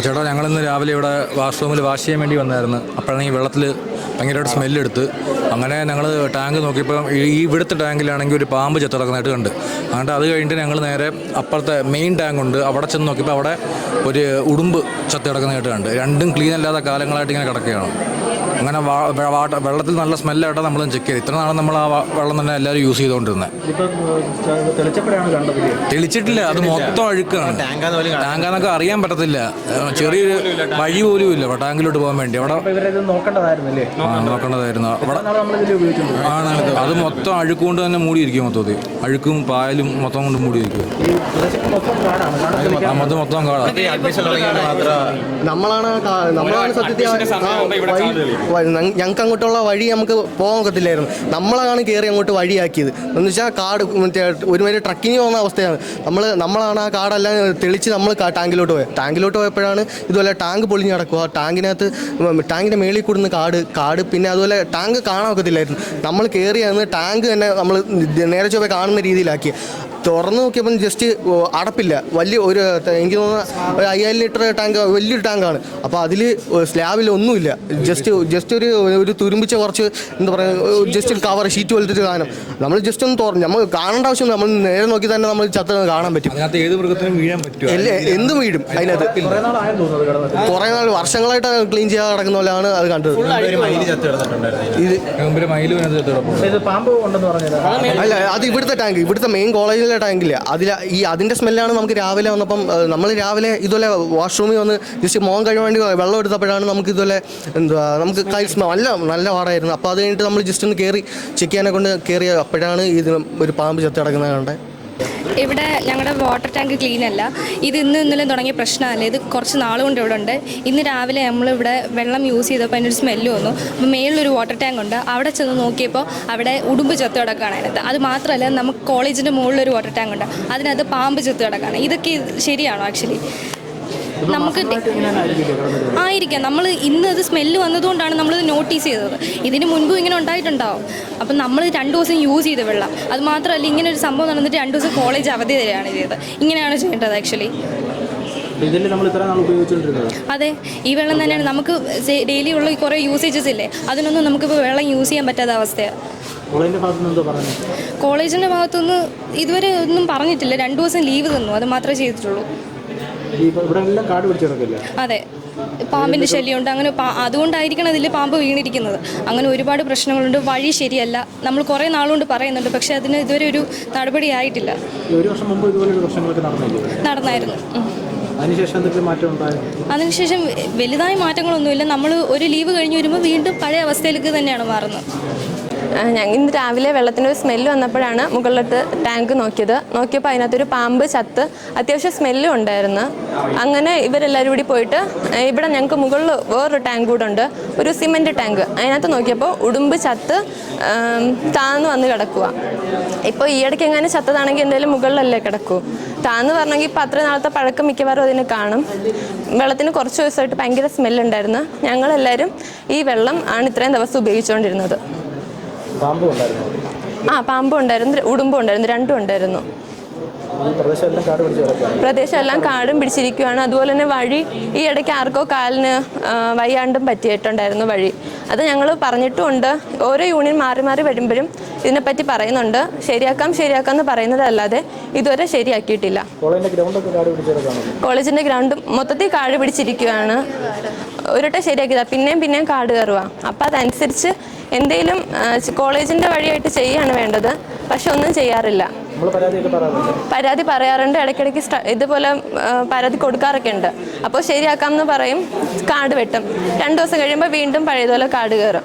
ചേട്ടാ, ഞങ്ങളിന്ന് രാവിലെ ഇവിടെ വാഷ്റൂമിൽ വാഷ് ചെയ്യാൻ വേണ്ടി വന്നായിരുന്നു. അപ്പോഴാണ് ഈ വെള്ളത്തിൽ ഭയങ്കരമായിട്ട് സ്മെല്ലെടുത്ത്. അങ്ങനെ ഞങ്ങൾ ടാങ്ക് നോക്കിയപ്പോൾ ഈ ഇവിടുത്തെ ടാങ്കിലാണെങ്കിൽ ഒരു പാമ്പ് ചത്തിടക്കുന്നതായിട്ട് കണ്ട്. അതുകൊണ്ട് അത് കഴിഞ്ഞിട്ട് ഞങ്ങൾ നേരെ അപ്പുറത്തെ മെയിൻ ടാങ്ക് ഉണ്ട്, അവിടെ ചെന്ന് നോക്കിയപ്പോൾ അവിടെ ഒരു ഉടുമ്പ് ചത്തിടക്കുന്നതായിട്ട് കണ്ട്. രണ്ടും ക്ലീൻ അല്ലാത്ത കാലങ്ങളായിട്ട് ഇങ്ങനെ കിടക്കുകയാണ്. അങ്ങനെ വെള്ളത്തിൽ നല്ല സ്മെല്ലായിട്ടാണ് നമ്മളും ചെക്ക് ചെയ്ത്. ഇത്ര നാളെ നമ്മൾ ആ വെള്ളം തന്നെ എല്ലാവരും യൂസ് ചെയ്തുകൊണ്ടിരുന്നത്. തെളിച്ചിട്ടില്ല, അത് മൊത്തം അഴുക്കാണ്. ടാങ്കാന്നൊക്കെ അറിയാൻ പറ്റത്തില്ല. ചെറിയൊരു വഴി പോലും ഇല്ല ടാങ്കിലോട്ട് പോകാൻ വേണ്ടി. അവിടെ നോക്കേണ്ടതായിരുന്നു. അവിടെ ആണ് അത് മൊത്തം അഴുക്കുകൊണ്ട് തന്നെ മൂടിയിരിക്കും. മൊത്തത്തിൽ അഴുക്കും പായലും മൊത്തം കൊണ്ട് മൂടിയിരിക്കും. മൊത്തം കാടാണ്. നമ്മളാണ് സത്യത്തിൽ ഞങ്ങൾക്ക് അങ്ങോട്ടുള്ള വഴി നമുക്ക് പോകാൻ ഒക്കത്തില്ലായിരുന്നു. നമ്മളാണ് കയറി അങ്ങോട്ട് വഴിയാക്കിയത്. എന്ന് വെച്ചാൽ കാട് മറ്റേ ഒരുമാതിരി ട്രക്കിങ് പോകുന്ന അവസ്ഥയാണ്. നമ്മളാണ് ആ കാടെല്ലാം തെളിച്ച് നമ്മൾ ടാങ്കിലോട്ട് പോയപ്പോഴാണ് ഇതുപോലെ ടാങ്ക് പൊളിഞ്ഞ് കിടക്കുക. ടാങ്കിൻ്റെ മേളിൽ കൂടുന്ന കാട് പിന്നെ അതുപോലെ ടാങ്ക് കാണാൻ ഒക്കത്തില്ലായിരുന്നു. നമ്മൾ കയറിയാന്ന് ടാങ്ക് തന്നെ നമ്മൾ നേരെ ചൊവ്വേ കാണുന്ന രീതിയിലാക്കി. തുറന്ന് നോക്കിയപ്പം ജസ്റ്റ് അടപ്പില്ല. വലിയ എനിക്ക് തോന്നുന്ന 5000 ലിറ്റർ ടാങ്ക്, വലിയൊരു ടാങ്കാണ്. അപ്പോൾ അതിൽ സ്ലാബിൽ ഒന്നുമില്ല. ജസ്റ്റ് ഒരു തുരുമ്പിച്ച കുറച്ച് എന്താ പറയുക, ജസ്റ്റ് ഒരു കവർ ഷീറ്റ് പോലത്തെ ഒരു സാധനം. നമ്മൾ ജസ്റ്റ് ഒന്ന് തുറന്ന് നമ്മൾ കാണേണ്ട ആവശ്യം, നമ്മൾ നേരെ നോക്കി തന്നെ നമ്മൾ കാണാൻ പറ്റും. ഏത് മൃഗത്തിനും വീഴാൻ പറ്റും, എന്തും വീഴും അതിനകത്ത്. കുറേ നാൾ വർഷങ്ങളായിട്ട് ക്ലീൻ ചെയ്യാൻ കിടക്കുന്ന പോലെയാണ് അത് കണ്ടത്. അല്ല, അത് ഇവിടുത്തെ മെയിൻ കോളേജിലെ ടാങ്കില്ല. അതിൻ്റെ സ്മെല്ലാണ് നമുക്ക് രാവിലെ വന്നപ്പം. നമ്മൾ രാവിലെ ഇതുപോലെ വാഷ്റൂമിൽ വന്ന് ജസ്റ്റ് മോൻ കഴിയാൻ വേണ്ടി വെള്ളം എടുത്തപ്പോഴാണ് നമുക്ക് ഇതുപോലെ നമുക്ക് നല്ല വാടായിരുന്നു. അപ്പോൾ അത് കഴിഞ്ഞിട്ട് നമ്മൾ ജസ്റ്റ് ഒന്ന് ചെക്ക് ചെയ്യാനെ കൊണ്ട് കയറി അപ്പോഴാണ് ഇത് ഒരു പാമ്പ് ചത്ത് കിടക്കുന്നത് കണ്ടത്. ഇവിടെ ഞങ്ങളുടെ വാട്ടർ ടാങ്ക് ക്ലീൻ അല്ല. ഇത് ഇന്നലെ തുടങ്ങിയ പ്രശ്നമല്ല, ഇത് കുറച്ച് നാളുകൊണ്ട് ഇവിടെ ഉണ്ട്. ഇന്ന് രാവിലെ നമ്മളിവിടെ വെള്ളം യൂസ് ചെയ്തപ്പോൾ അതിനൊരു സ്മെല്ല് വന്നു. അപ്പോൾ മേളിലൊരു വാട്ടർ ടാങ്ക് ഉണ്ട്, അവിടെ ചെന്ന് നോക്കിയപ്പോൾ അവിടെ ഉടുമ്പ് ചത്ത് കിടക്കുകയാണ് അതിനകത്ത്. അത് മാത്രമല്ല, നമുക്ക് കോളേജിൻ്റെ മുകളിലൊരു വാട്ടർ ടാങ്ക് ഉണ്ട്, അതിനകത്ത് പാമ്പ് ചത്ത് കിടക്കുകയാണ്. ഇതൊക്കെ ശരിയാണോ? ആക്ച്വലി നമുക്ക് ആയിരിക്കാം. നമ്മൾ ഇന്ന് അത് സ്മെല്ല് വന്നതുകൊണ്ടാണ് നമ്മളിത് നോട്ടീസ് ചെയ്തത്. ഇതിന് മുൻപും ഇങ്ങനെ ഉണ്ടായിട്ടുണ്ടാവും. അപ്പം നമ്മൾ 2 ദിവസം യൂസ് ചെയ്ത വെള്ളം. അത് മാത്രമല്ല, ഇങ്ങനെ ഒരു സംഭവം നടന്നിട്ട് 2 ദിവസം കോളേജ് അവധി തരികയാണ് ചെയ്തത്. ഇങ്ങനെയാണ് ചെയ്യേണ്ടത് ആക്ച്വലി. അതെ, ഈ വെള്ളം തന്നെയാണ് നമുക്ക് ഡെയിലി ഉള്ള കുറേ യൂസേജസ് ഇല്ലേ, അതിനൊന്നും നമുക്കിപ്പോൾ വെള്ളം യൂസ് ചെയ്യാൻ പറ്റാത്ത അവസ്ഥയാണ്. കോളേജിൻ്റെ ഭാഗത്തുനിന്ന് ഇതുവരെ ഒന്നും പറഞ്ഞിട്ടില്ല. 2 ദിവസം ലീവ് തന്നു, അത് മാത്രമേ ചെയ്തിട്ടുള്ളൂ. അതെ, പാമ്പിൻ്റെ ശല്യമുണ്ട്. അങ്ങനെ അതുകൊണ്ടായിരിക്കണം അതിൽ പാമ്പ് വീണിരിക്കുന്നത്. അങ്ങനെ ഒരുപാട് പ്രശ്നങ്ങളുണ്ട്. വഴി ശരിയല്ല, നമ്മൾ കുറേ നാളുകൊണ്ട് പറയുന്നുണ്ട്, പക്ഷേ അതിന് ഇതുവരെ ഒരു നടപടി ആയിട്ടില്ല. നടന്നായിരുന്നു. അതിനുശേഷം വലുതായ മാറ്റങ്ങളൊന്നുമില്ല. നമ്മൾ ഒരു ലീവ് കഴിഞ്ഞ് വരുമ്പോൾ വീണ്ടും പഴയ അവസ്ഥയിലേക്ക് തന്നെയാണ് മാറുന്നത്. ഇന്ന് രാവിലെ വെള്ളത്തിൻ്റെ ഒരു സ്മെല്ല് വന്നപ്പോഴാണ് മുകളിലോട്ട് ടാങ്ക് നോക്കിയപ്പോൾ അതിനകത്തൊരു പാമ്പ് ചത്ത് അത്യാവശ്യം സ്മെല്ലും ഉണ്ടായിരുന്നു. അങ്ങനെ ഇവരെല്ലാവരും കൂടി പോയിട്ട് ഇവിടെ ഞങ്ങൾക്ക് മുകളിൽ വേറൊരു ടാങ്ക് കൂടെ ഉണ്ട്, ഒരു സിമെൻറ്റ് ടാങ്ക്. അതിനകത്ത് നോക്കിയപ്പോൾ ഉടുമ്പ് ചത്ത് താന്ന് വന്ന് കിടക്കുക. ഇപ്പോൾ ഈ ഇടയ്ക്ക് എങ്ങനെ ചത്തതാണെങ്കിൽ എന്തായാലും മുകളിലല്ലേ കിടക്കൂ. താന്ന് പറഞ്ഞെങ്കിൽ ഇപ്പോൾ അത്ര നാളത്തെ പഴക്കം മിക്കവാറും അതിന് കാണും. വെള്ളത്തിന് കുറച്ച് ദിവസമായിട്ട് ഭയങ്കര സ്മെല്ലുണ്ടായിരുന്നു. ഞങ്ങളെല്ലാവരും ഈ വെള്ളം ആണ് ഇത്രയും ദിവസം ഉപയോഗിച്ചുകൊണ്ടിരുന്നത്. പാമ്പും ഉണ്ടായിരുന്നു, ഉടുമ്പും ഉണ്ടായിരുന്നു, രണ്ടും ഉണ്ടായിരുന്നു. പ്രദേശം എല്ലാം കാടും പിടിച്ചിരിക്കുകയാണ്. അതുപോലെ തന്നെ വഴി ഈ ഇടയ്ക്ക് ആർക്കോ കാലിന് വയ്യാണ്ടും പറ്റിയിട്ടുണ്ടായിരുന്നു വഴി. അത് ഞങ്ങൾ പറഞ്ഞിട്ടുമുണ്ട്. ഓരോ യൂണിയൻ മാറി മാറി വരുമ്പോഴും ഇതിനെപ്പറ്റി പറയുന്നുണ്ട്. ശരിയാക്കാമെന്ന് പറയുന്നതല്ലാതെ ഇതുവരെ ശരിയാക്കിയിട്ടില്ല. കോളേജിൻ്റെ ഗ്രൗണ്ട് മൊത്തത്തിൽ കാട് പിടിച്ചിരിക്കുകയാണ്. ഒരിട്ടം ശരിയാക്കിയതാണ്, പിന്നെയും കാട് കയറുക. അപ്പം അതനുസരിച്ച് എന്തെങ്കിലും കോളേജിൻ്റെ വഴിയായിട്ട് ചെയ്യുകയാണ് വേണ്ടത്. പക്ഷെ ഒന്നും ചെയ്യാറില്ല. പരാതി പറയാറുണ്ട്, ഇടയ്ക്കിടയ്ക്ക് ഇതുപോലെ പരാതി കൊടുക്കാറൊക്കെ ഉണ്ട്. അപ്പോൾ ശരിയാക്കാമെന്ന് പറയും, കാട് വെട്ടും. 2 ദിവസം കഴിയുമ്പോൾ വീണ്ടും പഴയതുപോലെ കാട് കയറും.